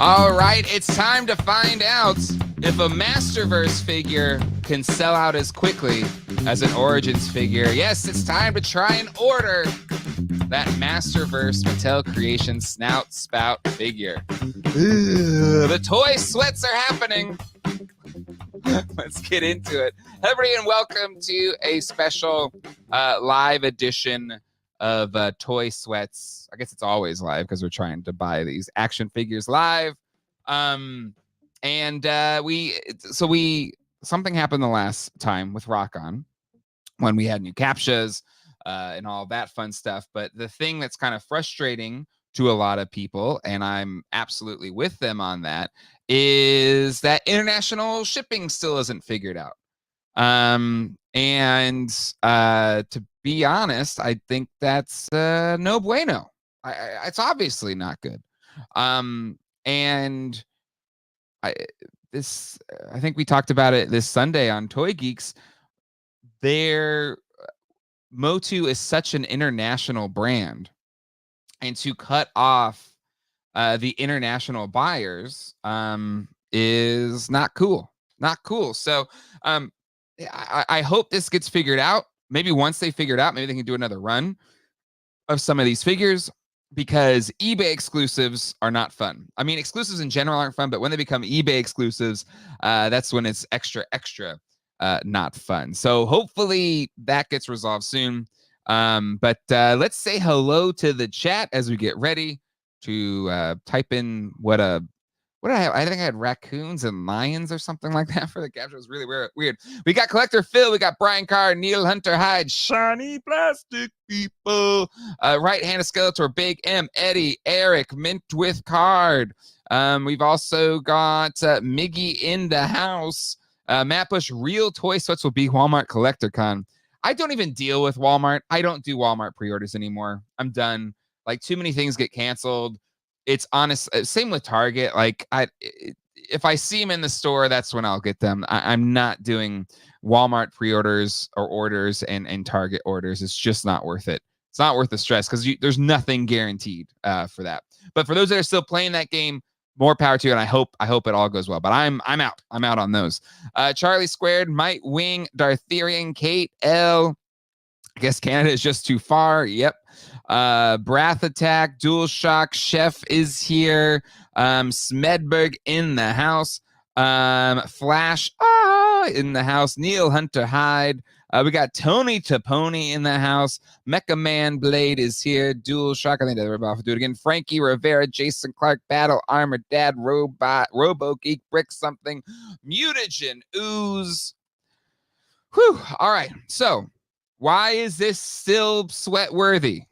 All right, it's time to find out if a Masterverse figure can sell out as quickly as an Origins figure. Yes, it's time to try and order that Masterverse Mattel Creations Snout Spout figure. The toy sweats are happening. Let's get into it. Everybody, and welcome to a special live edition of Toy Sweats. I guess it's always live because we're trying to buy these action figures live. Something happened the last time with Rock On when we had new captchas and all that fun stuff. But the thing that's kind of frustrating to a lot of people, and I'm absolutely with them on that, is that international shipping still isn't figured out. To be honest, I think that's no bueno. It's obviously not good. I think we talked about it this Sunday on Toy Geeks. MOTU is such an international brand, and to cut off the international buyers is not cool. Not cool. So I hope this gets figured out. Maybe once they figure it out, maybe they can do another run of some of these figures, because eBay exclusives are not fun. I mean, exclusives in general aren't fun, but when they become eBay exclusives, that's when it's extra not fun. So hopefully that gets resolved soon. But let's say hello to the chat as we get ready to type in what did I have? I think I had raccoons and lions or something like that for the capture. It was really weird. We got Collector Phil, we got Brian Carr, Neil Hunter Hyde, Shiny Plastic People, Right-Handed Skeletor, Big M, Eddie, Eric, Mint with Card. We've also got Miggy in the house. Matt Bush, Real Toy Sweats will be Walmart Collector Con. I don't even deal with Walmart. I don't do Walmart pre-orders anymore. I'm done. Like, too many things get canceled. It's honest. Same with Target. Like, if I see them in the store, that's when I'll get them. I'm not doing Walmart pre-orders or orders and Target orders. It's just not worth it. It's not worth the stress because there's nothing guaranteed for that. But for those that are still playing that game, more power to you, and I hope it all goes well. But I'm out. I'm out on those. Charlie Squared, Might Wing, Dartherian, Kate L. I guess Canada is just too far. Yep. Brath Attack, Dual Shock, Chef is here. Smedberg in the house. Flash in the house. Neil Hunter Hyde. We got Tony Taponi in the house. Mecha Man Blade is here. Dual Shock. I think they're about to do it again. Frankie Rivera, Jason Clark, Battle Armor, Dad, Robot, Robo Geek, Brick Something, Mutagen, Ooze. Whew. All right. So, why is this still sweat worthy?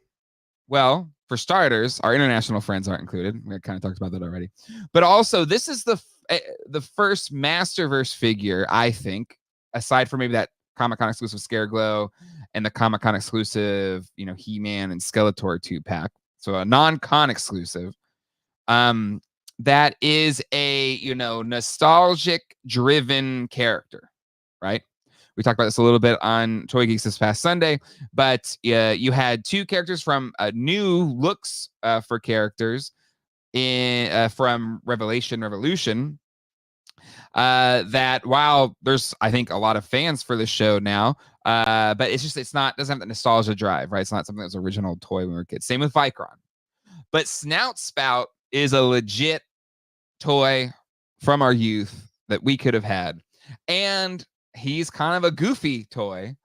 Well, for starters, our international friends aren't included. We kind of talked about that already. But also, this is the first Masterverse figure, I think, aside from maybe that Comic-Con exclusive Scareglow and the Comic-Con exclusive, He-Man and Skeletor 2-pack. So a non-con exclusive. That is a, nostalgic driven character, right? We talked about this a little bit on Toy Geeks this past Sunday, but you had two characters from new looks for characters from Revolution. That while there's, I think, a lot of fans for the show now, but doesn't have that nostalgia drive, right? It's not something that was original toy when we were kids. Same with Vicron. But Snout Spout is a legit toy from our youth that we could have had. And he's kind of a goofy toy,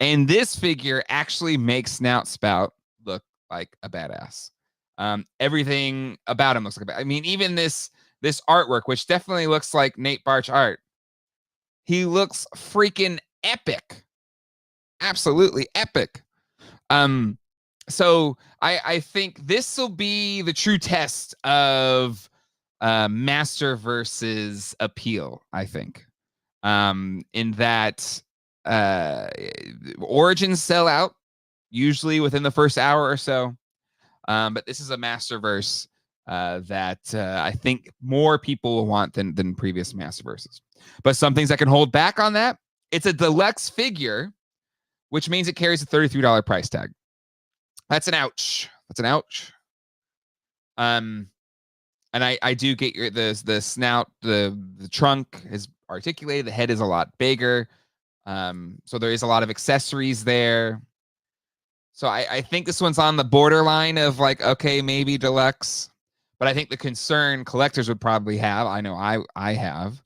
and this figure actually makes Snout Spout look like a badass. Everything about him looks like I mean, even this artwork, which definitely looks like Nate Barch art, he looks freaking epic. Absolutely epic. So I think this will be the true test of Masterverse's appeal, I think. In that Origins sell out usually within the first hour or so. But this is a Masterverse that I think more people will want than previous Masterverses. But some things that can hold back on that, it's a deluxe figure, which means it carries a $33 price tag. That's an ouch. That's an ouch. And I do get the snout, the trunk is articulated, the head is a lot bigger. So there is a lot of accessories there. So I think this one's on the borderline of like, okay, maybe deluxe. But I think the concern collectors would probably have, I know I have,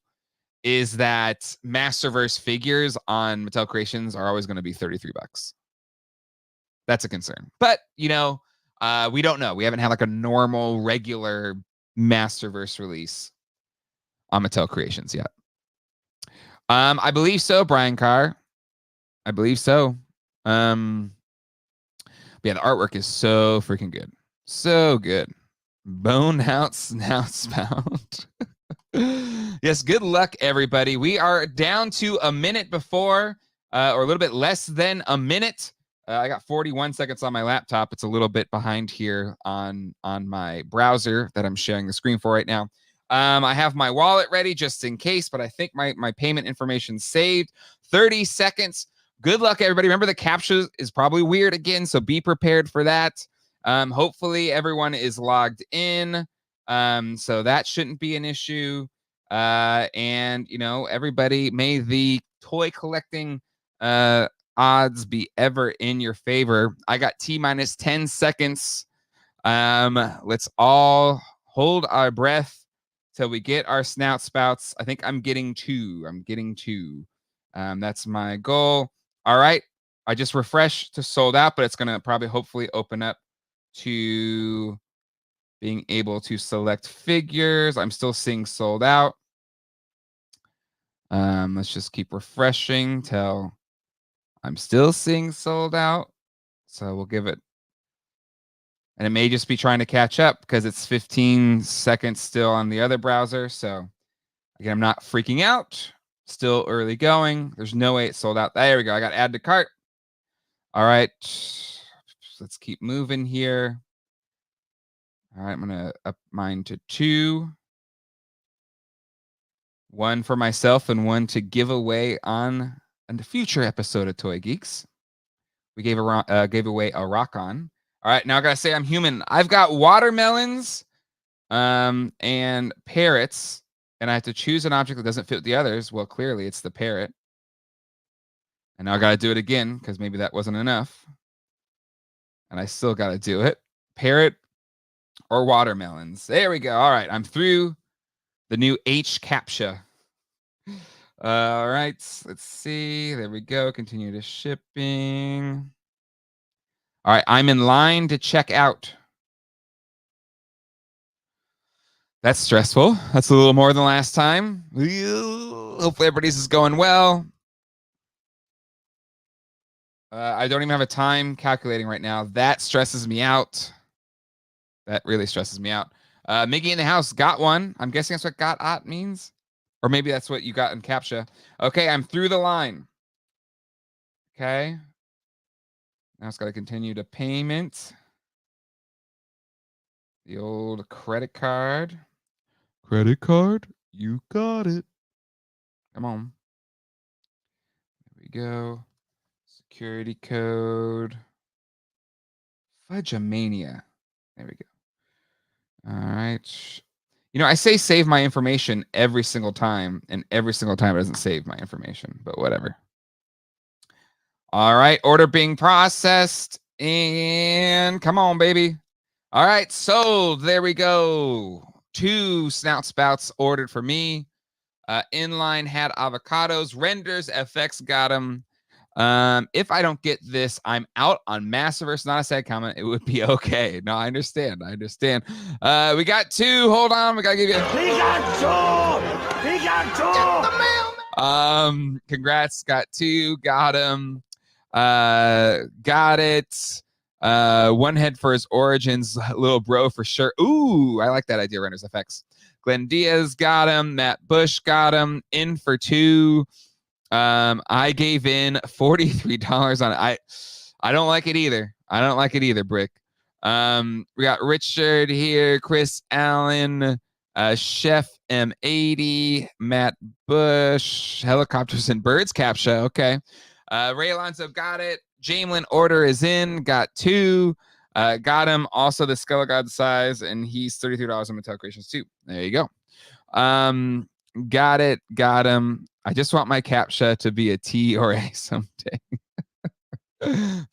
is that Masterverse figures on Mattel Creations are always going to be $33. That's a concern. But, you know, we don't know. We haven't had like a normal, regular Masterverse release on Mattel Creations yet. I believe so, Brian Carr. I believe so. But yeah, the artwork is so freaking good. So good. Bone out snout spout. Yes, good luck, everybody. We are down to a minute before, or a little bit less than a minute. I got 41 seconds on my laptop. It's a little bit behind here on my browser that I'm sharing the screen for right now. I have my wallet ready just in case, but I think my payment information saved. 30 seconds. Good luck, everybody. Remember, the captcha is probably weird again, so be prepared for that. Hopefully, everyone is logged in, so that shouldn't be an issue. And, you know, everybody, may the toy collecting odds be ever in your favor. I got T-minus 10 seconds. Let's all hold our breath till we get our snout spouts. I think I'm getting two. That's my goal. All right. I just refreshed to sold out, but it's going to probably hopefully open up to being able to select figures. I'm still seeing sold out. Let's just keep refreshing till I'm still seeing sold out. So we'll give it. And it may just be trying to catch up because it's 15 seconds still on the other browser. So again, I'm not freaking out. Still early going. There's no way it's sold out. There we go. I got add to cart. All right. Let's keep moving here. All right. I'm going to up mine to 2. 1 for myself and 1 to give away on a future episode of Toy Geeks. We gave away a rock on. All right. Now I got to say I'm human. I've got watermelons and parrots. And I have to choose an object that doesn't fit the others. Well, clearly it's the parrot. And now I got to do it again because maybe that wasn't enough. And I still got to do it. Parrot or watermelons. There we go. All right. I'm through the new H captcha. All right. Let's see. There we go. Continue to shipping. All right. I'm in line to check out. That's stressful. That's a little more than last time. Hopefully everybody's is going well. I don't even have a time calculating right now. That stresses me out. That really stresses me out. Miggy in the house got one. I'm guessing that's what got ot means. Or maybe that's what you got in captcha. Okay, I'm through the line. Okay. Now it's got to continue to payment. The old credit card. Credit card? You got it. Come on. There we go. Security code. Fudgemania. There we go. All right. You know, I say save my information every single time, and every single time it doesn't save my information, but whatever. All right. Order being processed. And come on, baby. All right. Sold. There we go. 2 snout spouts ordered for me. Inline had avocados. Renders FX got them. If I don't get this, I'm out on Masterverse. Not a sad comment. It would be okay. No, I understand. We got 2. Hold on. We gotta give you. He got 2. He got 2. Congrats. Got 2. Got him. Got it. 1 head for his origins. Little bro for sure. Ooh, I like that idea. Renders FX. Glenn Diaz got him. Matt Bush got him. In for 2. I gave in $43 on it. I don't like it either. Brick. We got Richard here, Chris Allen, Chef M80, Matt Bush, Helicopters and Birds captcha. Okay. Ray Alonso got it. Jamelin order is in, got 2. Got him. Also the Skull God size, and he's $33 on Mattel Creations too. There you go. Got it. Got him. I just want my captcha to be a T or A someday.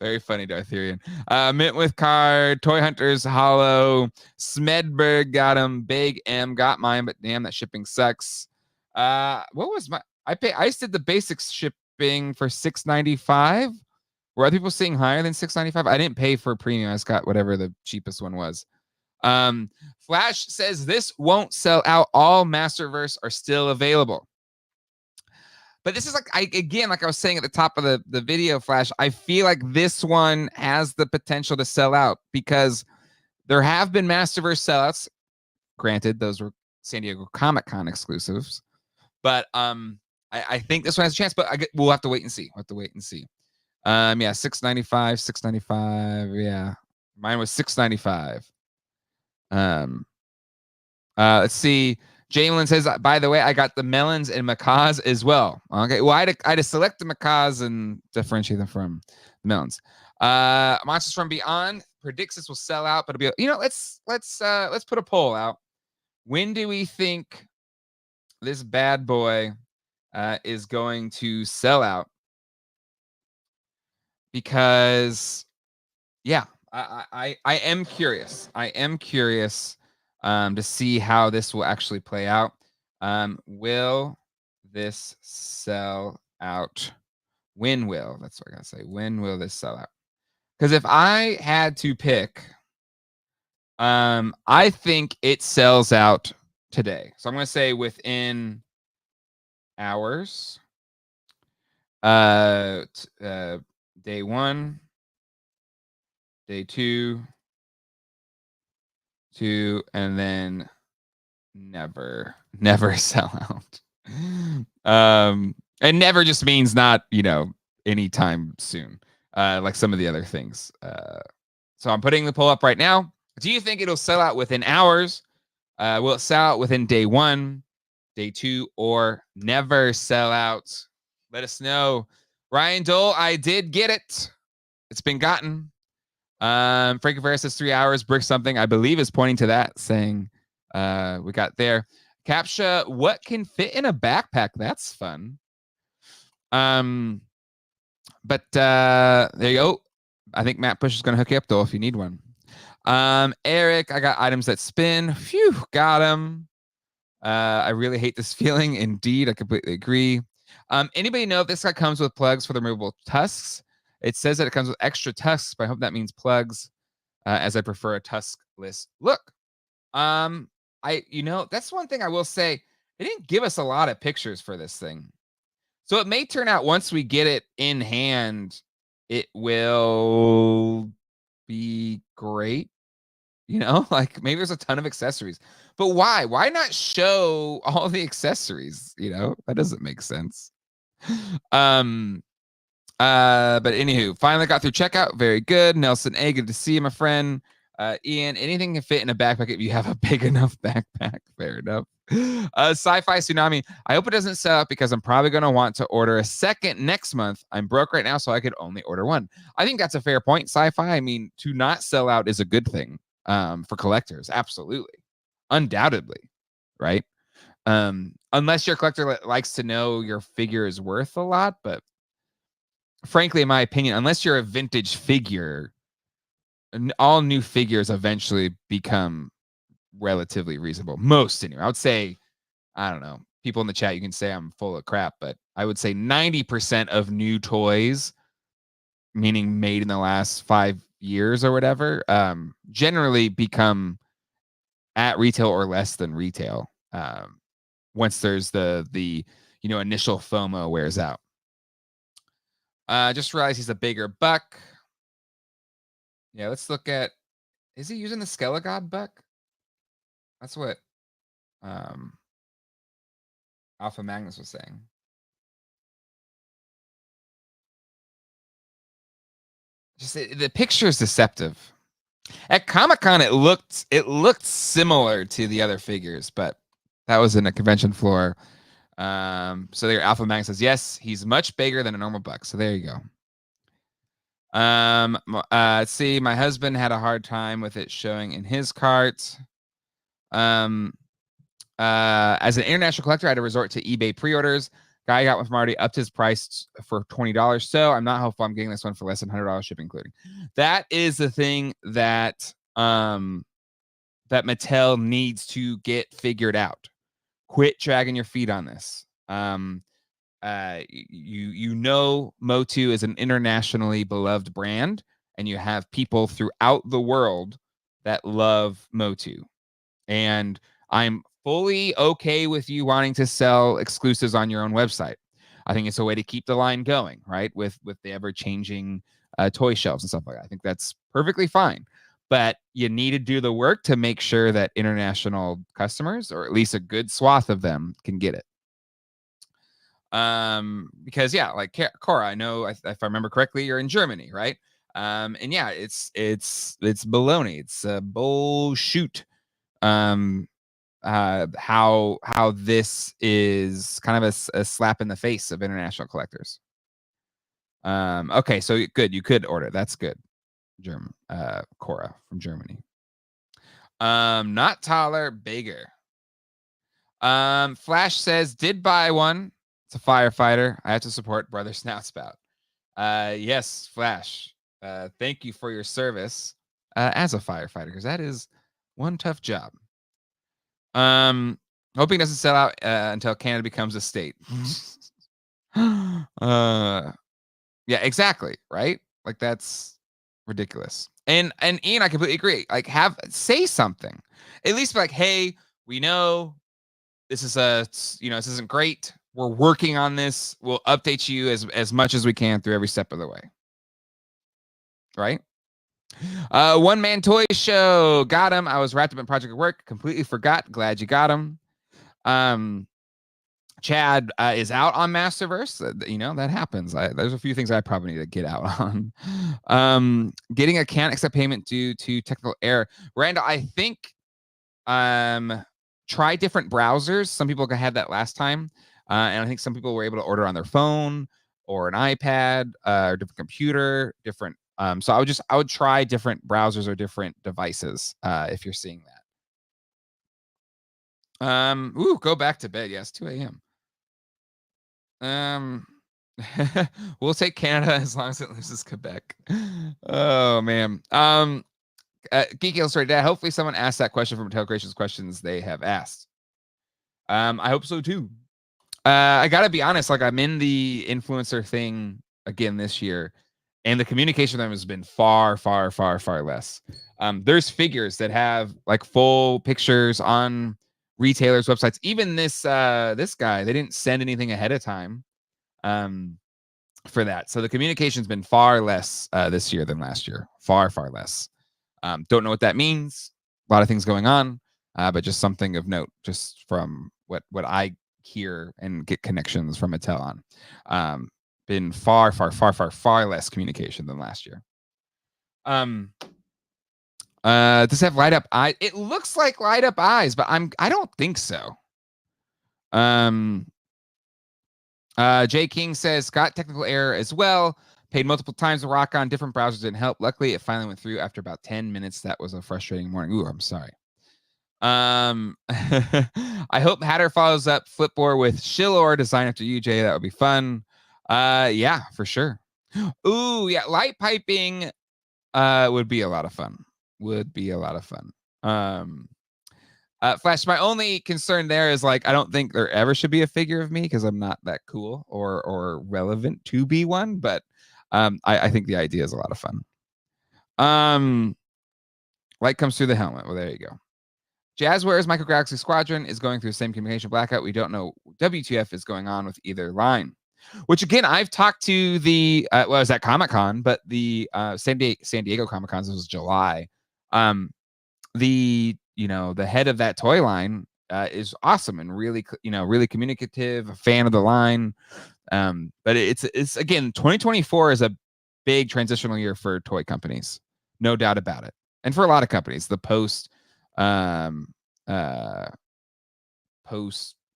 Very funny, Darthurian. Mint with card, Toy Hunters, Hollow, Smedberg got him, Big M got mine, but damn, that shipping sucks. What was my? I just did the basics shipping for $6.95. Were other people seeing higher than $6.95? I didn't pay for premium. I just got whatever the cheapest one was. Flash says this won't sell out. All Masterverse are still available. But this is like, like I was saying at the top of the video, Flash, I feel like this one has the potential to sell out because there have been Masterverse sellouts. Granted, those were San Diego Comic-Con exclusives. But I think this one has a chance, but we'll have to wait and see. Yeah, $6.95. Yeah. Mine was $6.95. Let's see. Jalen says, by the way, I got the melons and macaws as well. Okay. Well, I had to select the macaws and differentiate them from the melons. Monsters from Beyond predicts this will sell out, but it'll be, let's put a poll out. When do we think this bad boy is going to sell out? Because yeah, I am curious. To see how this will actually play out. Will this sell out? When will? That's what I gotta say. When will this sell out? Because if I had to pick, I think it sells out today. So I'm gonna say within hours. Day 1, day 2, and then never sell out. And never just means not, anytime soon, like some of the other things. So I'm putting the poll up right now. Do you think it'll sell out within hours? Will it sell out within day 1, day 2, or never sell out? Let us know. Ryan Dole, I did get it. It's been gotten. Frank Rivera says 3 hours, brick something, I believe is pointing to that, saying we got there. Captcha, what can fit in a backpack? That's fun. But there you go. I think Matt Push is going to hook you up, though, if you need one. Eric, I got items that spin. Phew, got him. I really hate this feeling. Indeed, I completely agree. Anybody know if this guy comes with plugs for the removable tusks? It says that it comes with extra tusks, but I hope that means plugs, as I prefer a tuskless look. That's one thing I will say. They didn't give us a lot of pictures for this thing. So it may turn out once we get it in hand, it will be great. Like maybe there's a ton of accessories. But why? Why not show all the accessories? That doesn't make sense. But anywho, finally got through checkout. Very good. Nelson A, good to see you, my friend. Ian, anything can fit in a backpack if you have a big enough backpack. Fair enough. Sci-Fi Tsunami. I hope it doesn't sell out because I'm probably going to want to order a second next month. I'm broke right now, so I could only order one. I think that's a fair point, Sci-Fi. I mean, to not sell out is a good thing for collectors. Absolutely. Undoubtedly. Right? Unless your collector likes to know your figure is worth a lot, but frankly, in my opinion, unless you're a vintage figure, all new figures eventually become relatively reasonable. Most, anyway. I would say, I don't know. People in the chat, you can say I'm full of crap, but I would say 90% of new toys, meaning made in the last 5 years or whatever, generally become at retail or less than retail. Once there's the initial FOMO wears out. Just realized he's a bigger buck. Yeah, let's look at. Is he using the Skelegod buck? That's what Alpha Magnus was saying. Just the picture is deceptive. At Comic-Con, it looked similar to the other figures, but that was in a convention floor. So there, Alpha Magnus says yes, he's much bigger than a normal buck. So there you go. Let's see. My husband had a hard time with it showing in his cart. As an international collector, I had to resort to eBay pre-orders. Guy got one from already upped his price for $20. So I'm not hopeful I'm getting this one for less than $100 shipping including. That is the thing that that Mattel needs to get figured out. Quit dragging your feet on this. You know MOTU is an internationally beloved brand, and you have people throughout the world that love MOTU. And I'm fully okay with you wanting to sell exclusives on your own website. I think it's a way to keep the line going, right? With the ever-changing toy shelves and stuff like that. I think that's perfectly fine. But you need to do the work to make sure that international customers, or at least a good swath of them, can get it. Because yeah, like Cora, I know if I remember correctly, you're in Germany, right? And yeah, it's baloney. It's bullshit. How this is kind of a slap in the face of international collectors. Okay, so good, you could order. That's good. Cora from Germany. Not taller, bigger. Flash says, did buy one. It's a firefighter. I have to support Brother Snout Spout. Yes, Flash. Thank you for your service as a firefighter, because that is one tough job. Hoping it doesn't sell out until Canada becomes a state. Yeah, exactly, right? Like, that's ridiculous. And Ian, I completely agree. Like, say something. At least be like, hey, we know this is this isn't great. We're working on this. We'll update you as much as we can through every step of the way. Right? One Man Toy Show. Got him. I was wrapped up in project work. Completely forgot. Glad you got him. Chad is out on Masterverse. That happens. There's a few things I probably need to get out on. Getting a can't accept payment due to technical error. Randall, I think try different browsers. Some people had that last time. And I think some people were able to order on their phone or an iPad or different computer, different. So I would try different browsers or different devices if you're seeing that. Go back to bed. Yes, 2 a.m. We'll take Canada as long as it loses Quebec. Oh man. Geek Illustrated Dad. Hopefully someone asked that question from Mattel Creations questions they have asked. I hope so too. I gotta be honest, like I'm in the influencer thing again this year, and the communication with them has been far, far, far, far less. There's figures that have like full pictures on retailers' websites. Even this guy, they didn't send anything ahead of time for that. So the communication's been far less this year than last year. Far, far less. Don't know what that means. A lot of things going on, but just something of note, just from what I hear and get connections from Mattel on. Been far, far, far, far, far less communication than last year. Does it have light up eyes? It looks like light up eyes, but I don't think so. Jay King says, got technical error as well. Paid multiple times to rock on. Different browsers didn't help. Luckily, it finally went through after about 10 minutes. That was a frustrating morning. Ooh, I'm sorry. I hope Hatter follows up Flipboard with Shillor design after you, Jay. That would be fun. Yeah, for sure. Ooh, yeah, light piping would be a lot of fun. Flash, my only concern there is like I don't think there ever should be a figure of me because I'm not that cool or relevant to be one, but I think the idea is a lot of fun. Light comes through the helmet. Well, there you go. Jazzware's Micro Galaxy Squadron is going through the same communication blackout. We don't know WTF is going on with either line. Which again, I've talked to the it was at Comic-Con, but the San Diego Comic-Con, this was July. The head of that toy line is awesome and really really communicative, a fan of the line. But it's again, 2024 is a big transitional year for toy companies, no doubt about it, and for a lot of companies, the post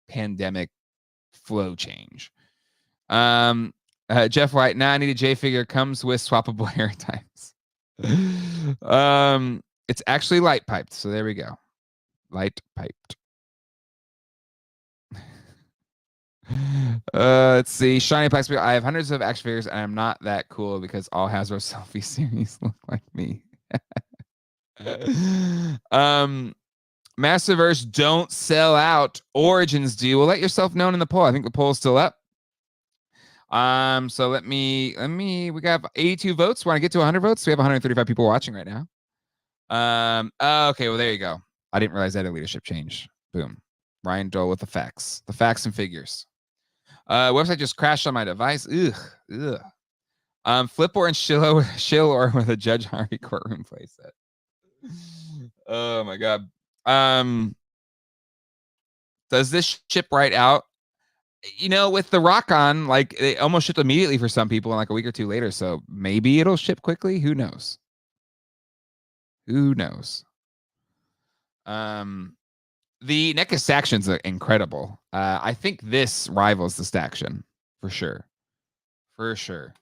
pandemic flow change. Jeff White, I need a J figure. Comes with swappable hair types. It's actually light piped, so there we go. Light piped. Let's see. Shiny Plex. I have hundreds of action figures, and I'm not that cool because all Hasbro selfie series look like me. Masterverse don't sell out. Origins do. Well, let yourself known in the poll. I think the poll is still up. So let me. We got 82 votes. Want to get to 100 votes? We have 135 people watching right now. Okay. Well, there you go. I didn't realize that had a leadership change. Boom. Ryan Dole with the facts and figures. Website just crashed on my device. Ugh. Flipboard and shill or with a Judge Harvey courtroom playset. Oh my god. Does this ship right out? You know, with the Rock On, like it almost shipped immediately for some people, and like a week or two later. So maybe it'll ship quickly. Who knows? Who knows? The NECA Stactions are incredible. I think this rivals the Staction for sure. For sure.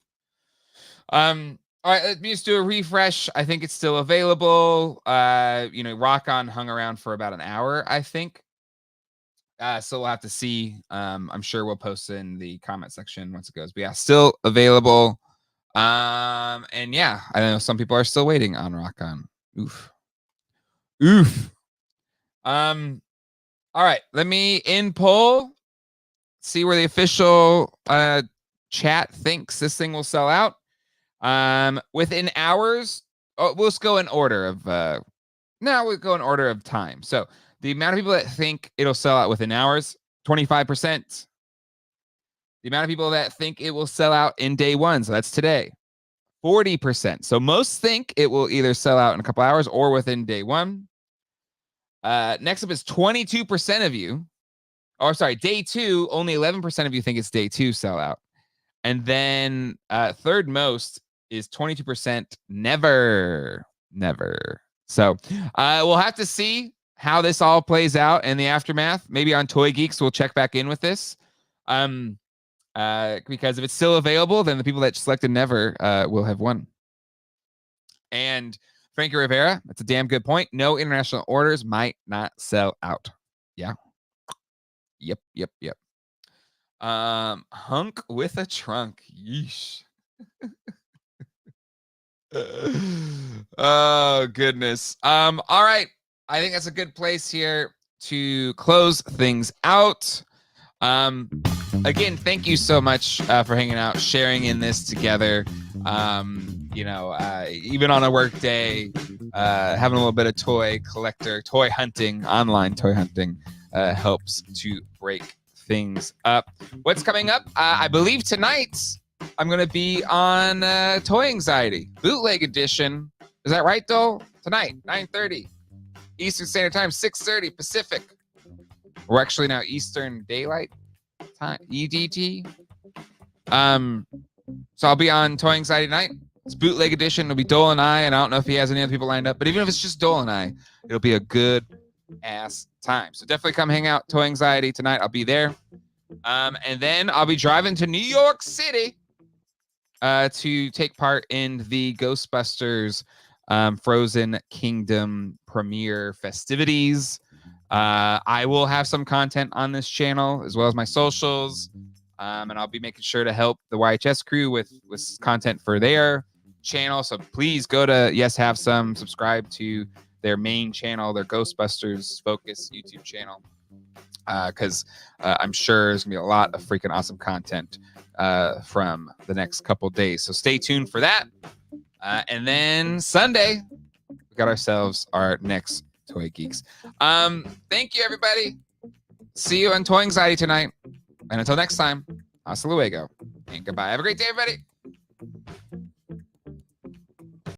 All right, let me just do a refresh. I think it's still available. You know, Rock On hung around for about an hour, I think. So we'll have to see. I'm sure we'll post in the comment section once it goes. But yeah, still available. And yeah, I know some people are still waiting on Rock On. Oof. All right, let me in poll. See where the official chat thinks this thing will sell out. Within hours, we'll just go in order of we'll go in order of time. So the amount of people that think it'll sell out within hours, 25%. The amount of people that think it will sell out in day one, so that's today, 40%. So most think it will either sell out in a couple hours or within day one. Next up is 22% of you. Or sorry, day two, only 11% of you think it's day two sellout. And then third most is 22% never. So we'll have to see how this all plays out in the aftermath. Maybe on Toy Geeks, we'll check back in with this. Because if it's still available, then the people that selected never will have won. And Frankie Rivera, that's a damn good point. No international orders might not sell out. Yeah. Yep. Hunk with a trunk. Yeesh. Oh, goodness. All right. I think that's a good place here to close things out. Again, thank you so much for hanging out, sharing in this together. You know, even on a work day, having a little bit of toy hunting, online toy hunting helps to break things up. What's coming up? I believe tonight I'm going to be on Toy Anxiety, Bootleg Edition. Is that right, Dole? Tonight, 9:30 Eastern Standard Time, 6:30 Pacific. We're actually now Eastern Daylight Time, EDT. So I'll be on Toy Anxiety tonight. It's Bootleg Edition. It'll be Dole and I don't know if he has any other people lined up, but even if it's just Dole and I, it'll be a good ass time. So definitely come hang out. Toy Anxiety tonight. I'll be there. And then I'll be driving to New York City to take part in the Ghostbusters Frozen Kingdom premiere festivities. I will have some content on this channel as well as my socials. And I'll be making sure to help the YHS crew with content for their channel. So please go to Yes Have Some, subscribe to their main channel, their Ghostbusters Focus YouTube channel. Because I'm sure there's going to be a lot of freaking awesome content from the next couple days. So stay tuned for that. And then Sunday, we got ourselves our next Toy Geeks. Thank you, everybody. See you on Toy Anxiety tonight. And until next time, hasta luego. And goodbye. Have a great day, everybody.